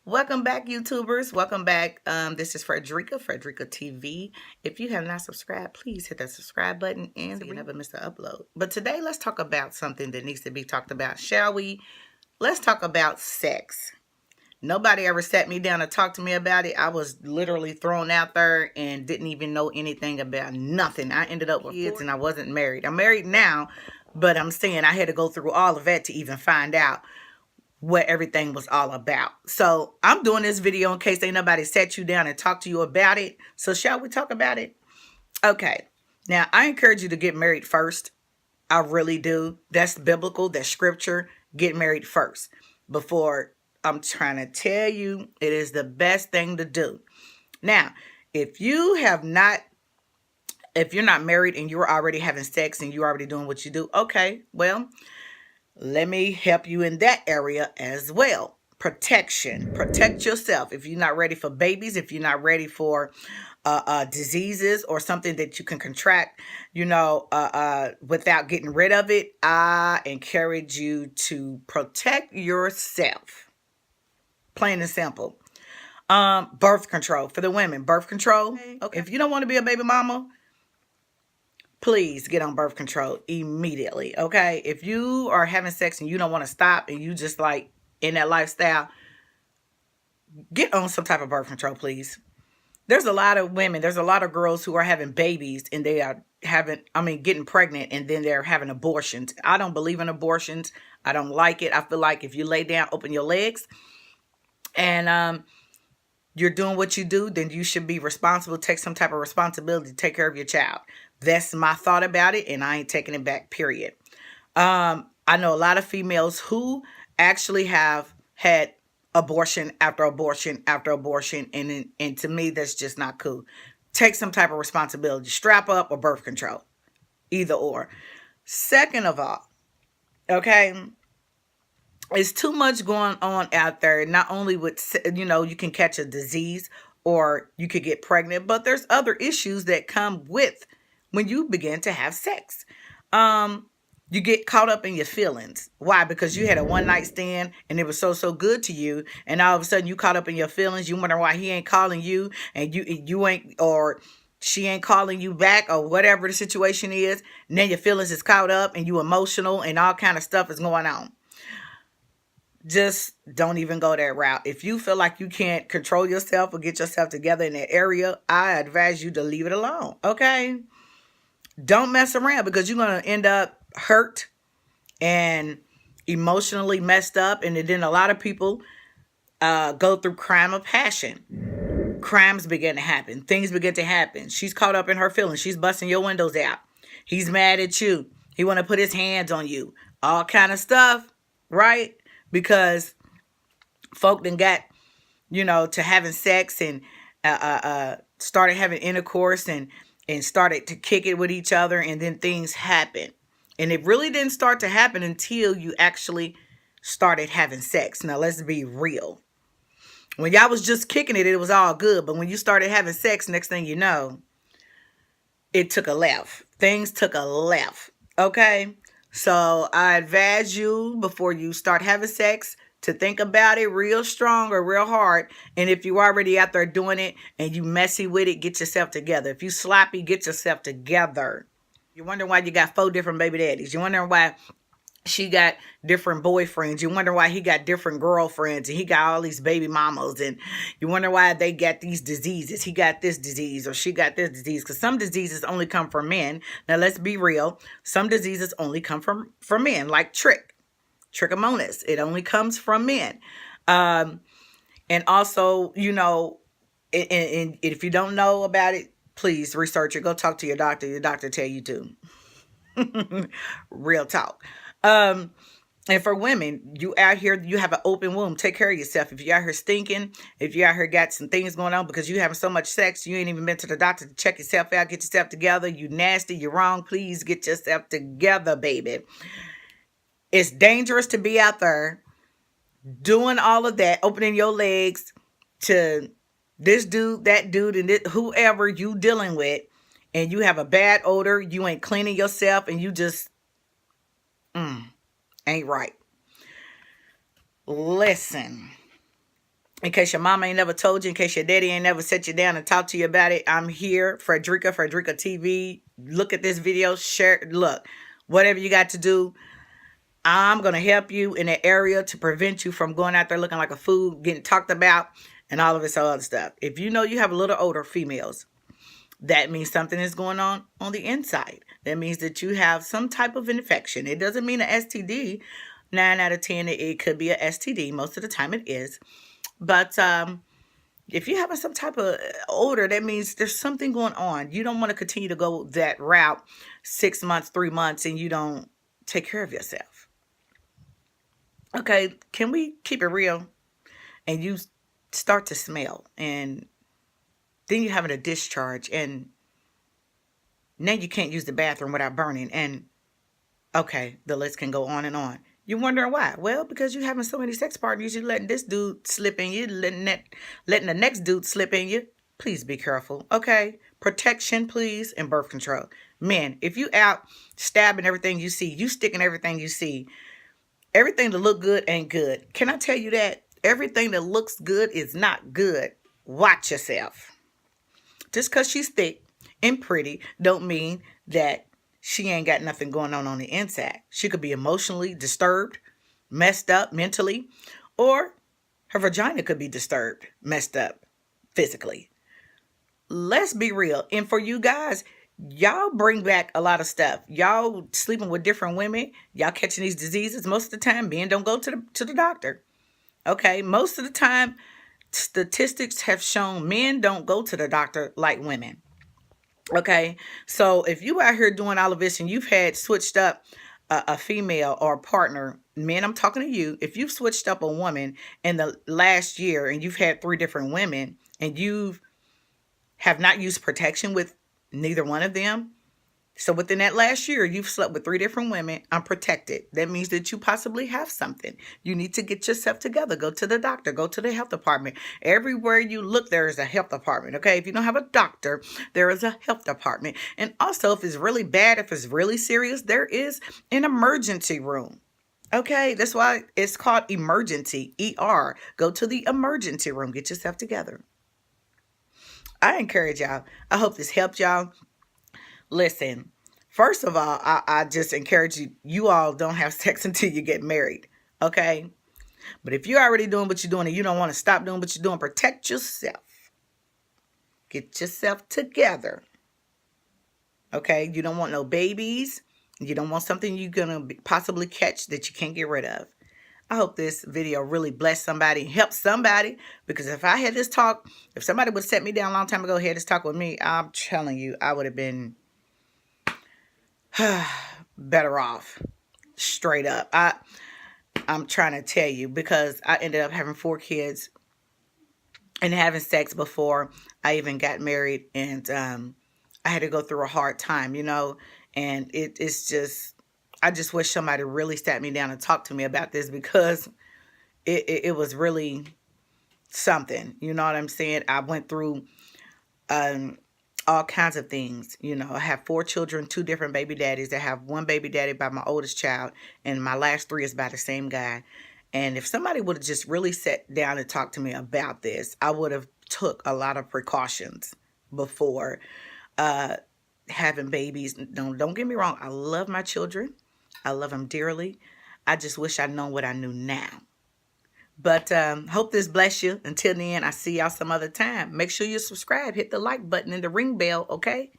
Welcome back, YouTubers. Welcome back. This is Frederica TV. If you have not subscribed, please hit that subscribe button and you never miss an upload. But today, let's talk about something that needs to be talked about, shall we? Let's talk about sex. Nobody ever sat me down and talked to me about it. I was literally thrown out there and didn't even know anything about nothing. I ended up with kids and I wasn't married. I'm married now, but I'm saying I had to go through all of that to even find out what everything was all about. So I'm doing this video in case ain't nobody sat you down and talked to you about it. So shall we talk about it? Okay. Now, I encourage you to get married first. I really do. That's biblical. That's scripture. Get married first. Before I'm trying to tell you, it is the best thing to do. Now, if you're not married and you're already having sex and you're already doing what you do, okay, well, let me help you in that area as well. Protection. Protect yourself. If you're not ready for babies, if you're not ready for diseases or something that you can contract, without getting rid of it, I encourage you to protect yourself. Plain and simple. Birth control for the women. Birth control. Okay. If you don't want to be a baby mama, please get on birth control immediately, okay? If you are having sex and you don't want to stop and you just like in that lifestyle, get on some type of birth control, please. There's a lot of women, there's a lot of girls who are having babies and they are getting pregnant and then they're having abortions. I don't believe in abortions. I don't like it. I feel like if you lay down, open your legs, and you're doing what you do, then you should be responsible, take some type of responsibility to take care of your child. That's my thought about it, and I ain't taking it back, period. I know a lot of females who actually have had abortion after abortion after abortion, and to me, that's just not cool. Take some type of responsibility. Strap up or birth control. Either or. Second of all, okay, it's too much going on out there. Not only with, you can catch a disease or you could get pregnant, but there's other issues that come with when you begin to have sex. You get caught up in your feelings. Why? Because you had a one-night stand and it was so good to you, and all of a sudden you caught up in your feelings. You wonder why he ain't calling you, and you ain't, or she ain't calling you back, or whatever the situation is. And then your feelings is caught up and you emotional and all kind of stuff is going on. Just don't even go that route. If you feel like you can't control yourself or get yourself together in that area, I advise you to leave it alone, okay? Don't mess around, because you're going to end up hurt and emotionally messed up. And then a lot of people go through crime of passion. Crimes begin to happen. Things begin to happen. She's caught up in her feelings. She's busting your windows out. He's mad at you. He want to put his hands on you. All kind of stuff, right? Because folk then got, to having sex and started having intercourse and started to kick it with each other, and then things happen. And it really didn't start to happen until you actually started having sex. Now, let's be real. When y'all was just kicking it, it was all good. But when you started having sex, next thing you know, it took a left. Things took a left, okay? So I advise you, before you start having sex, to think about it real strong or real hard. And if you're already out there doing it and you messy with it, get yourself together. If you sloppy, get yourself together. You're wondering why you got 4 different baby daddies. You're wondering why she got different boyfriends. You wonder why he got different girlfriends and he got all these baby mamas. And you wonder why they got these diseases. He got this disease or she got this disease. Because some diseases only come from men. Now, let's be real. Some diseases only come from men, like trichomonas. It only comes from men. And also, and if you don't know about it, please research it. Go talk to your doctor. Your doctor tell you to. Real talk. And for women, you out here, you have an open womb. Take care of yourself. If you out here stinking, if you out here got some things going on because you having so much sex, you ain't even been to the doctor to check yourself out, get yourself together. You nasty, you're wrong. Please get yourself together, baby. It's dangerous to be out there doing all of that, opening your legs to this dude, that dude, and whoever you dealing with, and you have a bad odor, you ain't cleaning yourself, and you just ain't right. Listen, In case your mama ain't never told you, in case your daddy ain't never set you down and talked to you about it, I'm here, Frederica TV. Look at this video, share, look, whatever you got to do, I'm going to help you in that area to prevent you from going out there looking like a fool, getting talked about, and all of this other stuff. If you know you have a little older females, that means something is going on the inside. That means that you have some type of infection. It doesn't mean an STD. 9 out of 10, it could be a STD. Most of the time it is. But if you're having some type of odor, that means there's something going on. You don't want to continue to go that route 6 months, 3 months, and you don't take care of yourself. Okay, can we keep it real? And you start to smell, and then you're having a discharge, and now you can't use the bathroom without burning. And okay, the list can go on and on. You're wondering why? Well, because you're having so many sex partners, you're letting this dude slip in you, letting the next dude slip in you. Please be careful, okay? Protection, please, and birth control. Men, if you out stabbing everything you see, you sticking everything you see, everything that look good ain't good. Can I tell you that? Everything that looks good is not good. Watch yourself. Just because she's thick and pretty don't mean that she ain't got nothing going on the inside. She could be emotionally disturbed, messed up mentally, or her vagina could be disturbed, messed up physically. Let's be real. And for you guys, y'all bring back a lot of stuff. Y'all sleeping with different women. Y'all catching these diseases. Most of the time, men don't go to the doctor. Okay, most of the time, statistics have shown men don't go to the doctor like women. Okay, so if you out here doing all of this and you've had switched up a female or a partner, men, I'm talking to you. If you've switched up a woman in the last year and you've had 3 different women and you have not used protection with neither one of them, so within that last year, you've slept with 3 different women unprotected. That means that you possibly have something. You need to get yourself together. Go to the doctor. Go to the health department. Everywhere you look, there is a health department, okay? If you don't have a doctor, there is a health department. And also, if it's really bad, if it's really serious, there is an emergency room. Okay, that's why it's called emergency, ER. Go to the emergency room. Get yourself together. I encourage y'all. I hope this helped y'all. Listen, first of all, I just encourage you all don't have sex until you get married, okay? But if you're already doing what you're doing and you don't want to stop doing what you're doing, protect yourself. Get yourself together, okay? You don't want no babies. You don't want something you're going to possibly catch that you can't get rid of. I hope this video really blessed somebody, helped somebody, because if I had this talk, if somebody would set me down a long time ago, had this talk with me, I'm telling you, I would have been better off, straight up. I'm trying to tell you, because I ended up having 4 kids and having sex before I even got married, and I had to go through a hard time, you know, and it's just, I just wish somebody really sat me down and talked to me about this, because it was really something, you know what I'm saying? I went through all kinds of things. You know, I have 4 children, 2 different baby daddies. I have 1 baby daddy by my oldest child, and my last 3 is by the same guy. And if somebody would have just really sat down and talked to me about this, I would have took a lot of precautions before having babies. Don't get me wrong. I love my children. I love them dearly. I just wish I'd known what I knew now. But hope this bless you. Until then, I see y'all some other time. Make sure you subscribe. Hit the like button and the ring bell, okay?